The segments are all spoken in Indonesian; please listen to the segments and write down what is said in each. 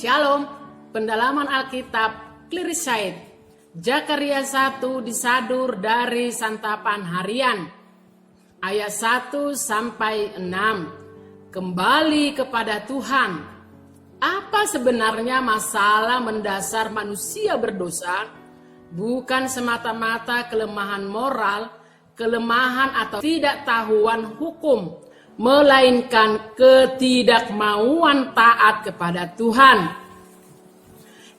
Shalom, pendalaman Alkitab Clear Sight, Zakaria 1 disadur dari santapan harian, ayat 1 sampai 6. Kembali kepada Tuhan. Apa sebenarnya masalah mendasar manusia berdosa? Bukan semata-mata kelemahan moral, kelemahan atau tidak tahuan hukum, melainkan ketidakmauan taat kepada Tuhan.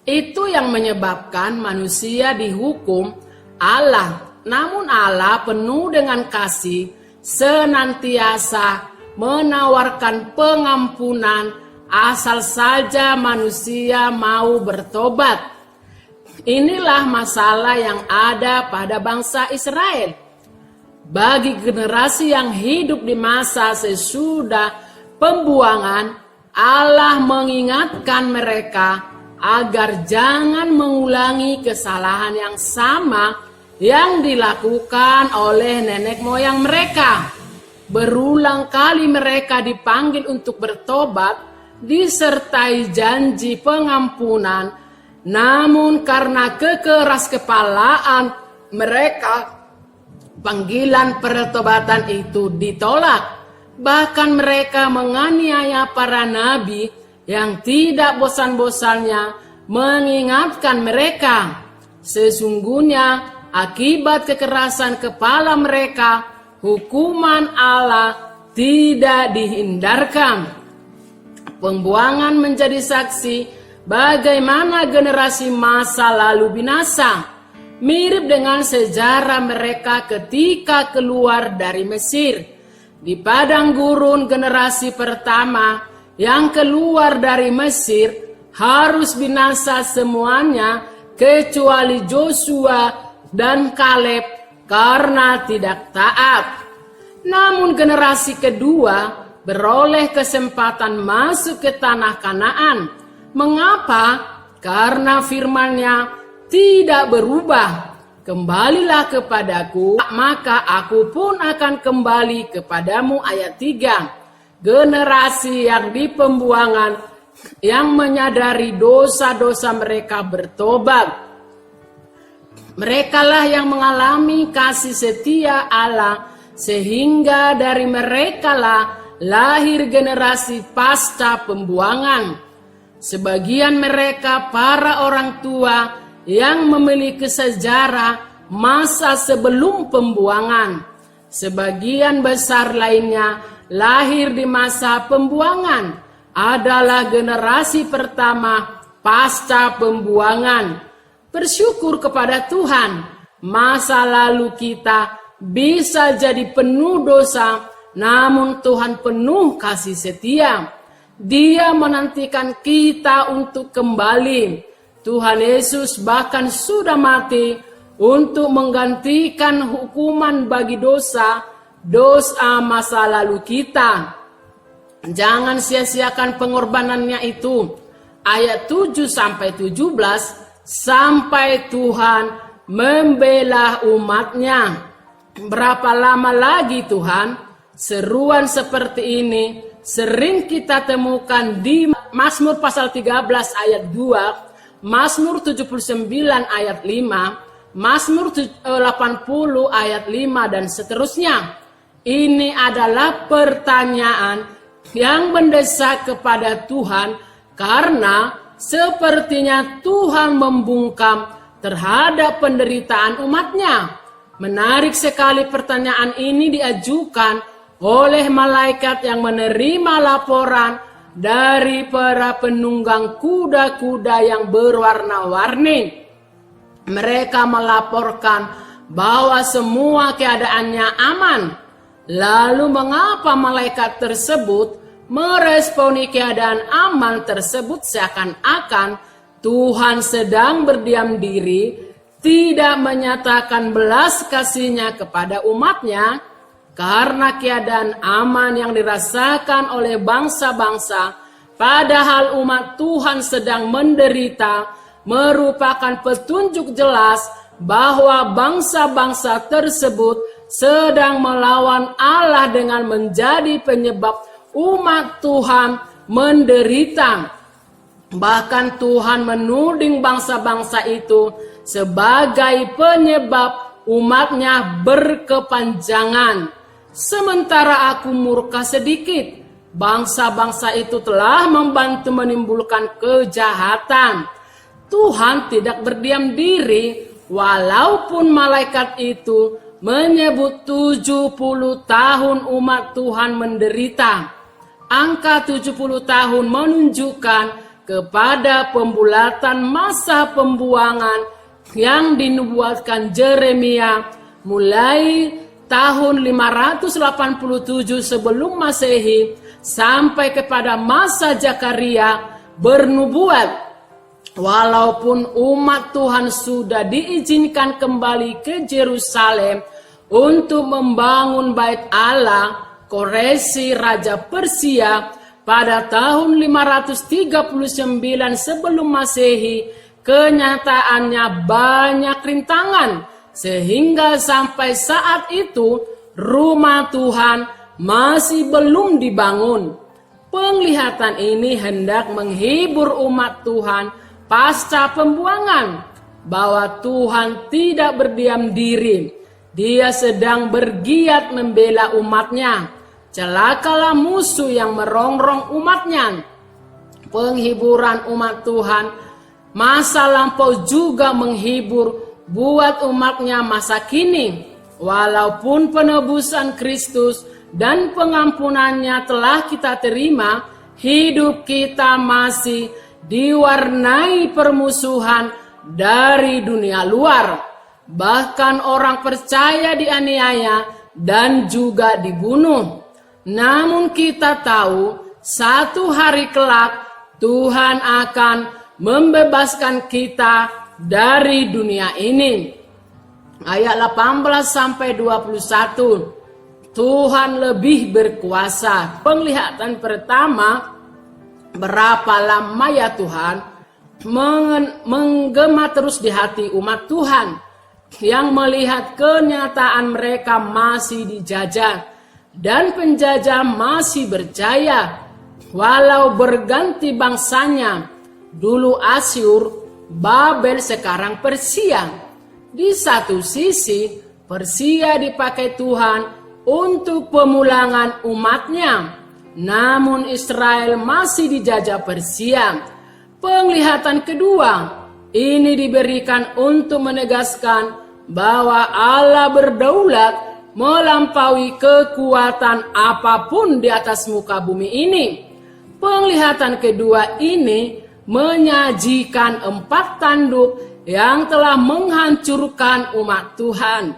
Itu yang menyebabkan manusia dihukum Allah. Namun Allah penuh dengan kasih, senantiasa menawarkan pengampunan asal saja manusia mau bertobat. Inilah masalah yang ada pada bangsa Israel. Bagi generasi yang hidup di masa sesudah pembuangan, Allah mengingatkan mereka agar jangan mengulangi kesalahan yang sama yang dilakukan oleh nenek moyang mereka. Berulang kali mereka dipanggil untuk bertobat, disertai janji pengampunan, namun karena kekeraskepalaan mereka, panggilan pertobatan itu ditolak. Bahkan mereka menganiaya para nabi yang tidak bosan-bosannya mengingatkan mereka. Sesungguhnya akibat kekerasan kepala mereka, hukuman Allah tidak dihindarkan. Pembuangan menjadi saksi bagaimana generasi masa lalu binasa. Mirip dengan sejarah mereka ketika keluar dari Mesir. Di padang gurun, generasi pertama yang keluar dari Mesir harus binasa semuanya kecuali Joshua dan Kaleb karena tidak taat. Namun generasi kedua beroleh kesempatan masuk ke tanah Kanaan. Mengapa? Karena firman-Nya tidak berubah. Kembalilah kepadaku, maka aku pun akan kembali kepadamu. Ayat 3. Generasi yang di pembuangan, yang menyadari dosa-dosa mereka bertobat. Merekalah yang mengalami kasih setia Allah, sehingga dari merekalah lahir generasi pasca pembuangan. Sebagian mereka para orang tua yang memiliki sejarah masa sebelum pembuangan. Sebagian besar lainnya lahir di masa pembuangan, adalah generasi pertama pasca pembuangan. Bersyukur kepada Tuhan, masa lalu kita bisa jadi penuh dosa, namun Tuhan penuh kasih setia. Dia menantikan kita untuk kembali. Tuhan Yesus bahkan sudah mati untuk menggantikan hukuman bagi dosa masa lalu kita. Jangan sia-siakan pengorbanannya itu. Ayat 7 sampai 17, sampai Tuhan membela umatnya. Berapa lama lagi Tuhan? Seruan seperti ini sering kita temukan di Mazmur pasal 13 ayat 2, Mazmur 79 ayat 5, Mazmur 80 ayat 5 dan seterusnya. Ini adalah pertanyaan yang mendesak kepada Tuhan karena sepertinya Tuhan membungkam terhadap penderitaan umatnya. Menarik sekali pertanyaan ini diajukan oleh malaikat yang menerima laporan dari para penunggang kuda-kuda yang berwarna-warni. Mereka melaporkan bahwa semua keadaannya aman. Lalu mengapa malaikat tersebut meresponi keadaan aman tersebut seakan-akan Tuhan sedang berdiam diri, tidak menyatakan belas kasih-Nya kepada umatnya? Karena keadaan aman yang dirasakan oleh bangsa-bangsa, padahal umat Tuhan sedang menderita, merupakan petunjuk jelas bahwa bangsa-bangsa tersebut sedang melawan Allah dengan menjadi penyebab umat Tuhan menderita. Bahkan Tuhan menuding bangsa-bangsa itu sebagai penyebab umatnya berkepanjangan. Sementara aku murka sedikit, bangsa-bangsa itu telah membantu menimbulkan kejahatan. Tuhan tidak berdiam diri, walaupun malaikat itu menyebut 70 tahun umat Tuhan menderita. Angka 70 tahun menunjukkan kepada pembulatan masa pembuangan yang dinubuatkan Yeremia mulai tahun 587 sebelum Masehi sampai kepada masa Zakaria bernubuat. Walaupun umat Tuhan sudah diizinkan kembali ke Yerusalem untuk membangun bait Allah, Koreshi Raja Persia pada tahun 539 sebelum Masehi, kenyataannya banyak rintangan sehingga sampai saat itu rumah Tuhan masih belum dibangun. Penglihatan ini hendak menghibur umat Tuhan pasca pembuangan bahwa Tuhan tidak berdiam diri. Dia sedang bergiat membela umatnya. Celakalah musuh yang merongrong umatnya. Penghiburan umat Tuhan masa lampau juga menghibur buat umatnya masa kini. Walaupun penebusan Kristus dan pengampunannya telah kita terima, hidup kita masih diwarnai permusuhan dari dunia luar. Bahkan orang percaya dianiaya dan juga dibunuh. Namun kita tahu satu hari kelak Tuhan akan membebaskan kita dari dunia ini. Ayat 18 sampai 21. Tuhan lebih berkuasa. Penglihatan pertama, berapa lama ya Tuhan, menggema terus di hati umat Tuhan yang melihat kenyataan mereka masih dijajah dan penjajah masih berjaya walau berganti bangsanya. Dulu Asyur, Babel, sekarang Persia. Di satu sisi Persia dipakai Tuhan untuk pemulangan umatnya, namun Israel masih dijajah Persia. Penglihatan kedua ini diberikan untuk menegaskan bahwa Allah berdaulat melampaui kekuatan apapun di atas muka bumi ini. Penglihatan kedua ini menyajikan 4 tanduk yang telah menghancurkan umat Tuhan.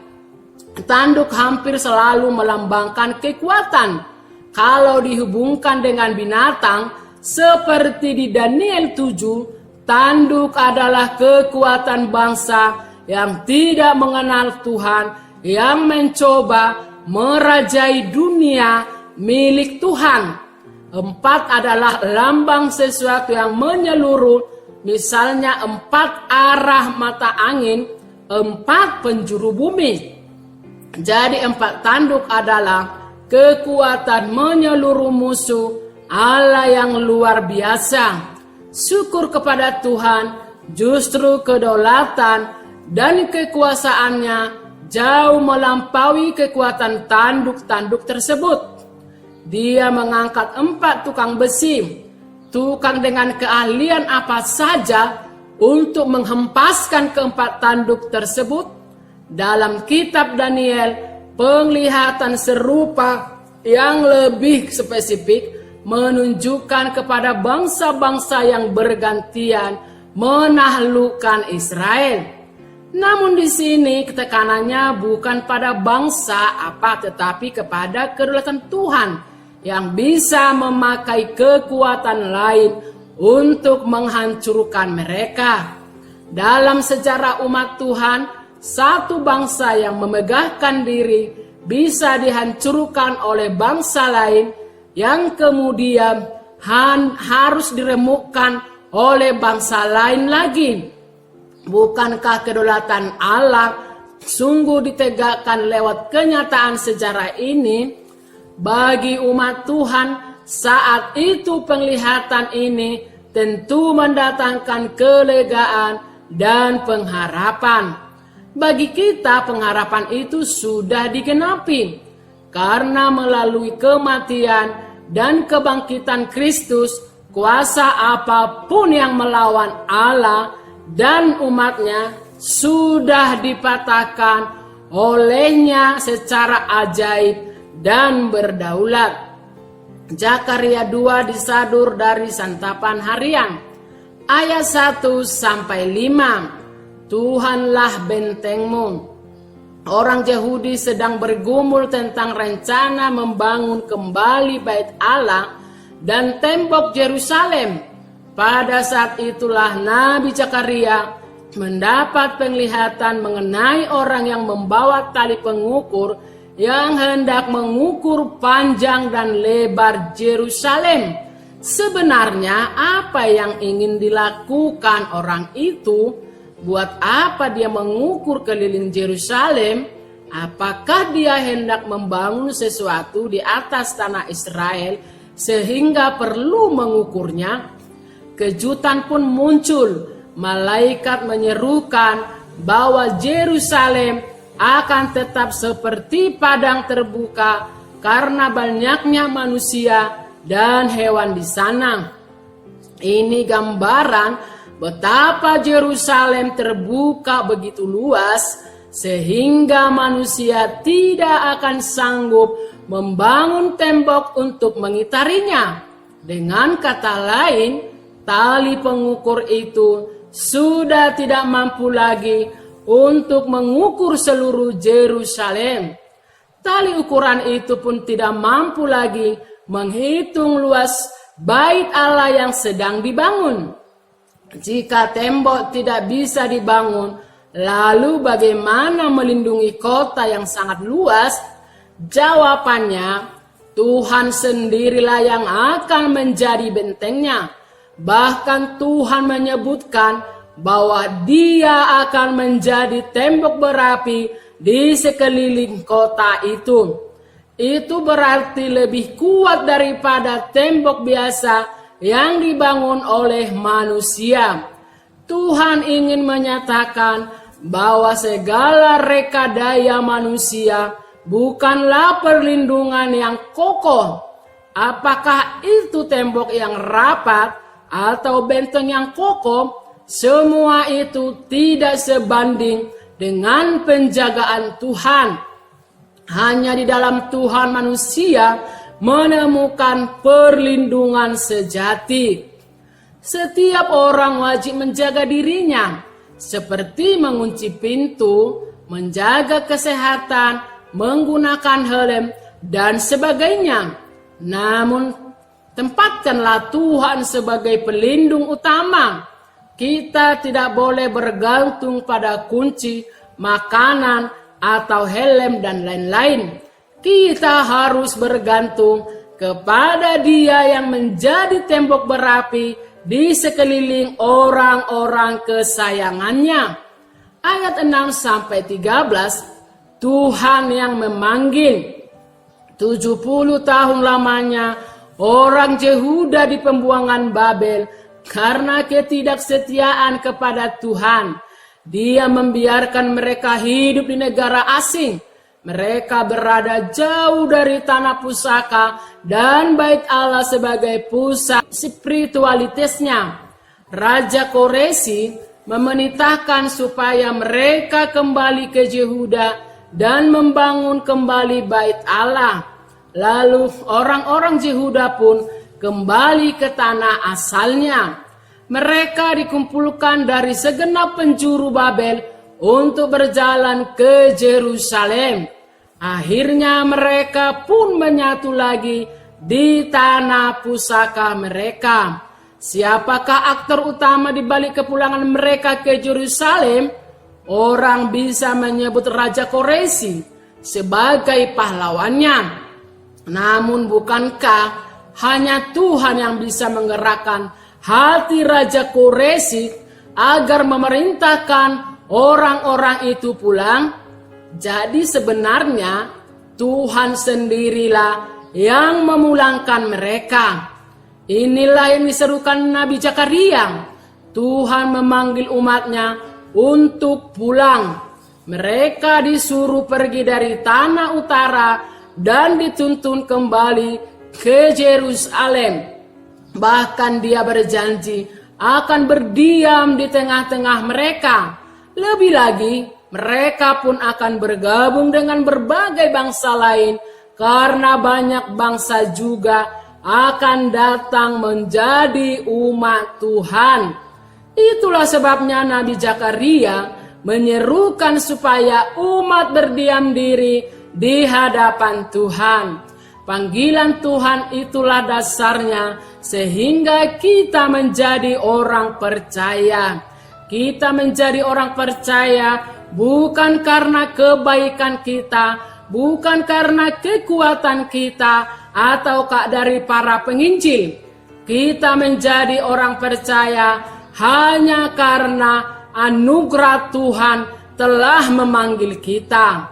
Tanduk hampir selalu melambangkan kekuatan. Kalau dihubungkan dengan binatang, seperti di Daniel 7, tanduk adalah kekuatan bangsa yang tidak mengenal Tuhan, yang mencoba merajai dunia milik Tuhan. 4 adalah lambang sesuatu yang menyeluruh, misalnya 4 arah mata angin, 4 penjuru bumi. Jadi 4 tanduk adalah kekuatan menyeluruh musuh Allah yang luar biasa. Syukur kepada Tuhan, justru kedaulatan dan kekuasaannya jauh melampaui kekuatan tanduk-tanduk tersebut. Dia mengangkat 4 tukang besi, tukang dengan keahlian apa saja untuk menghempaskan keempat tanduk tersebut. Dalam kitab Daniel, penglihatan serupa yang lebih spesifik menunjukkan kepada bangsa-bangsa yang bergantian menaklukkan Israel. Namun di sini tekanannya bukan pada bangsa apa, tetapi kepada kedaulatan Tuhan yang bisa memakai kekuatan lain untuk menghancurkan mereka. Dalam sejarah umat Tuhan, satu bangsa yang memegahkan diri bisa dihancurkan oleh bangsa lain yang kemudian harus diremukkan oleh bangsa lain lagi. Bukankah kedaulatan Allah sungguh ditegakkan lewat kenyataan sejarah ini? Bagi umat Tuhan, saat itu penglihatan ini tentu mendatangkan kelegaan dan pengharapan. Bagi kita pengharapan itu sudah digenapi, karena melalui kematian dan kebangkitan Kristus, kuasa apapun yang melawan Allah dan umatnya sudah dipatahkan olehnya secara ajaib dan berdaulat. Zakaria 2 disadur dari santapan harian ayat 1-5. Tuhanlah bentengmu. Orang Yahudi sedang bergumul tentang rencana membangun kembali bait Allah dan tembok Yerusalem. Pada saat itulah Nabi Zakaria mendapat penglihatan mengenai orang yang membawa tali pengukur yang hendak mengukur panjang dan lebar Yerusalem. Sebenarnya apa yang ingin dilakukan orang itu? Buat apa dia mengukur keliling Yerusalem? Apakah dia hendak membangun sesuatu di atas tanah Israel sehingga perlu mengukurnya? Kejutan pun muncul. Malaikat menyerukan bahwa Yerusalem akan tetap seperti padang terbuka karena banyaknya manusia dan hewan di sana. Ini gambaran betapa Yerusalem terbuka begitu luas sehingga manusia tidak akan sanggup membangun tembok untuk mengitarinya. Dengan kata lain, tali pengukur itu sudah tidak mampu lagi untuk mengukur seluruh Yerusalem. Tali ukuran itu pun tidak mampu lagi menghitung luas bait Allah yang sedang dibangun. Jika tembok tidak bisa dibangun, lalu bagaimana melindungi kota yang sangat luas? Jawabannya, Tuhan sendirilah yang akan menjadi bentengnya. Bahkan Tuhan menyebutkan bahwa Dia akan menjadi tembok berapi di sekeliling kota itu. Itu berarti lebih kuat daripada tembok biasa yang dibangun oleh manusia. Tuhan ingin menyatakan bahwa segala reka daya manusia bukanlah perlindungan yang kokoh. Apakah itu tembok yang rapat atau benteng yang kokoh? Semua itu tidak sebanding dengan penjagaan Tuhan. Hanya di dalam Tuhan manusia menemukan perlindungan sejati. Setiap orang wajib menjaga dirinya, seperti mengunci pintu, menjaga kesehatan, menggunakan helm, dan sebagainya. Namun, tempatkanlah Tuhan sebagai pelindung utama. Kita tidak boleh bergantung pada kunci, makanan, atau helm, dan lain-lain. Kita harus bergantung kepada Dia yang menjadi tembok berapi di sekeliling orang-orang kesayangannya. Ayat 6-13, Tuhan yang memanggil. 70 tahun lamanya orang Yehuda di pembuangan Babel karena ketidaksetiaan kepada Tuhan. Dia membiarkan mereka hidup di negara asing. Mereka berada jauh dari tanah pusaka dan bait Allah sebagai pusat spiritualitasnya. Raja Koresi memerintahkan supaya mereka kembali ke Yehuda dan membangun kembali bait Allah. Lalu orang-orang Yehuda pun kembali ke tanah asalnya. Mereka dikumpulkan dari segenap penjuru Babel untuk berjalan ke Yerusalem. Akhirnya mereka pun menyatu lagi di tanah pusaka mereka. Siapakah aktor utama di balik kepulangan mereka ke Yerusalem? Orang bisa menyebut Raja Koresi sebagai pahlawannya. Namun bukankah hanya Tuhan yang bisa menggerakkan hati Raja Koresi agar memerintahkan orang-orang itu pulang? Jadi sebenarnya Tuhan sendirilah yang memulangkan mereka. Inilah yang diserukan Nabi Zakaria. Tuhan memanggil umatnya untuk pulang. Mereka disuruh pergi dari tanah utara dan dituntun kembali ke Yerusalem. Bahkan dia berjanji akan berdiam di tengah-tengah mereka. Lebih lagi, mereka pun akan bergabung dengan berbagai bangsa lain, karena banyak bangsa juga akan datang menjadi umat Tuhan. Itulah sebabnya Nabi Zakaria menyerukan supaya umat berdiam diri di hadapan Tuhan. Panggilan Tuhan itulah dasarnya sehingga kita menjadi orang percaya. Kita menjadi orang percaya bukan karena kebaikan kita, bukan karena kekuatan kita, ataukah dari para penginjil. Kita menjadi orang percaya hanya karena anugerah Tuhan telah memanggil kita.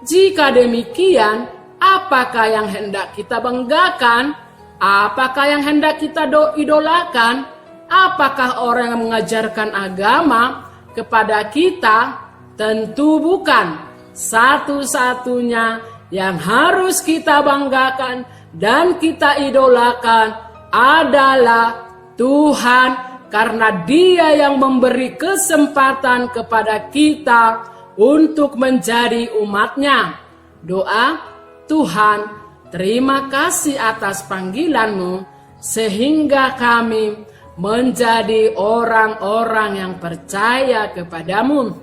Jika demikian, apakah yang hendak kita banggakan? Apakah yang hendak kita idolakan? Apakah orang yang mengajarkan agama kepada kita? Tentu bukan. Satu-satunya yang harus kita banggakan dan kita idolakan adalah Tuhan, karena Dia yang memberi kesempatan kepada kita untuk menjadi umat-Nya. Doa, Tuhan, terima kasih atas panggilan-Mu sehingga kami menjadi orang-orang yang percaya kepadamu.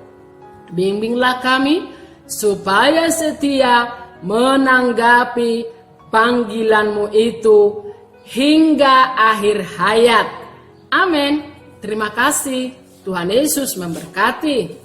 Bimbinglah kami supaya setia menanggapi panggilan-Mu itu hingga akhir hayat. Amin. Terima kasih. Tuhan Yesus memberkati.